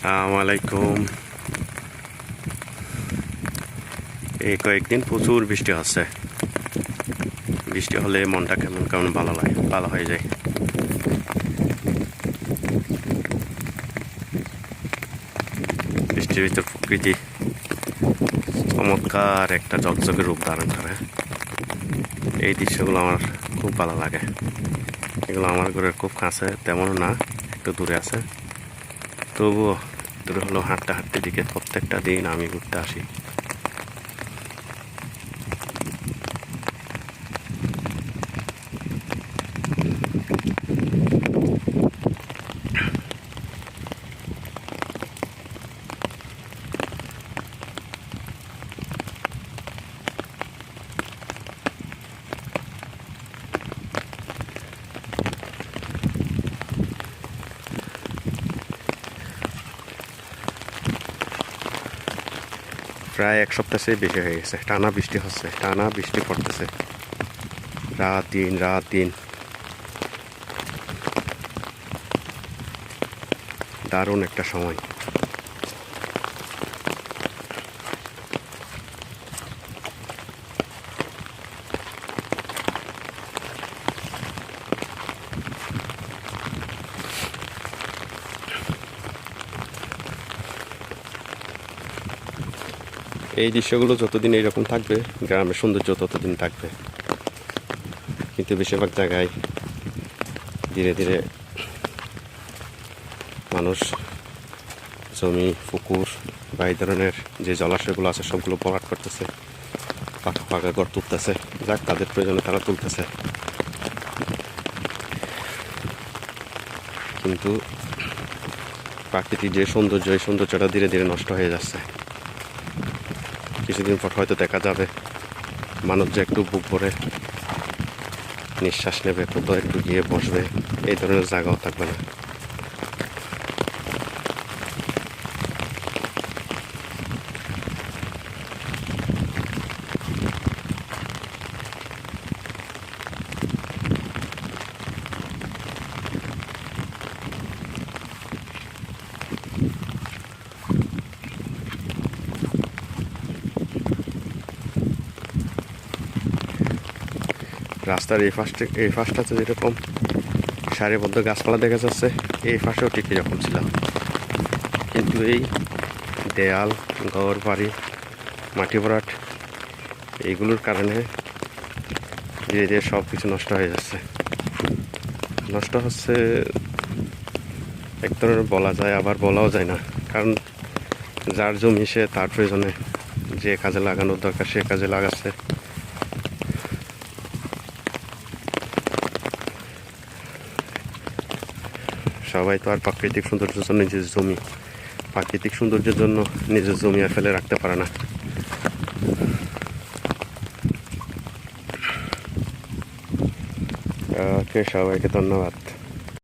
আসসালামু আলাইকুম। এই কয়েকদিন প্রচুর বৃষ্টি হচ্ছে। বৃষ্টি হলে মনটা কেমন কেমন ভালো লাগে, ভালো হয়ে যায়। বৃষ্টির ভিতর প্রকৃতি চমৎকার একটা ঝকঝকে রূপ ধারণ করে। এই দৃশ্যগুলো আমার খুব ভালো লাগে। এগুলো আমার ঘরের খুব কাছে তেমনও না, একটু দূরে আছে। তবুও দূরে হলেও হাঁটতে হাঁটতে দিকে প্রত্যেকটা দিন আমি ঘুরতে আসি। প্রায় এক সপ্তাহ চেয়ে বেশি হয়ে গেছে, টানা বৃষ্টি হচ্ছে, টানা বৃষ্টি পড়তেছে রাত দিন। দারুণ একটা সময়। এই দৃশ্যগুলো যতদিন এইরকম থাকবে, গ্রামের সৌন্দর্য ততদিন থাকবে। কিন্তু বেশিরভাগ জায়গায় ধীরে ধীরে মানুষ জমি, পুকুর বা এই ধরনের যে জলাশয়গুলো আছে সবগুলো ভরাট করতেছে, পাকা পাকা ঘর তুলতেছে। যাক, তাদের প্রয়োজনে তারা তুলতেছে, কিন্তু প্রাকৃতিক যে সৌন্দর্য, এই সৌন্দর্যটা ধীরে ধীরে নষ্ট হয়ে যাচ্ছে। কিছুদিন পর হয়তো দেখা যাবে মানুষ যে একটু বুক ভরে নিঃশ্বাস নেবে, কোথাও একটু গিয়ে বসবে, এই ধরনের জায়গাও থাকবে না। রাস্তার এই ফাঁসটাতে যেরকম সারিবদ্ধ গাছপালা দেখা যাচ্ছে, এই ফাঁসেও ঠিক এরকম ছিল। কিন্তু এই দেয়াল, ঘর বাড়ি, মাটি ভরাট, এইগুলোর কারণে ধীরে ধীরে সব কিছু নষ্ট হয়ে যাচ্ছে। নষ্ট হচ্ছে এক ধরনের বলা যায়, আবার বলাও যায় না। কারণ যার জমি সে তার প্রয়োজনে যে কাজে লাগানোর দরকার সে কাজে লাগাচ্ছে। সবাই তো আর প্রাকৃতিক সৌন্দর্যের জন্য নিজের জমি, প্রাকৃতিক সৌন্দর্যের জন্য নিজের জমি আর ফেলে রাখতে পারে না। ওকে, সবাইকে ধন্যবাদ।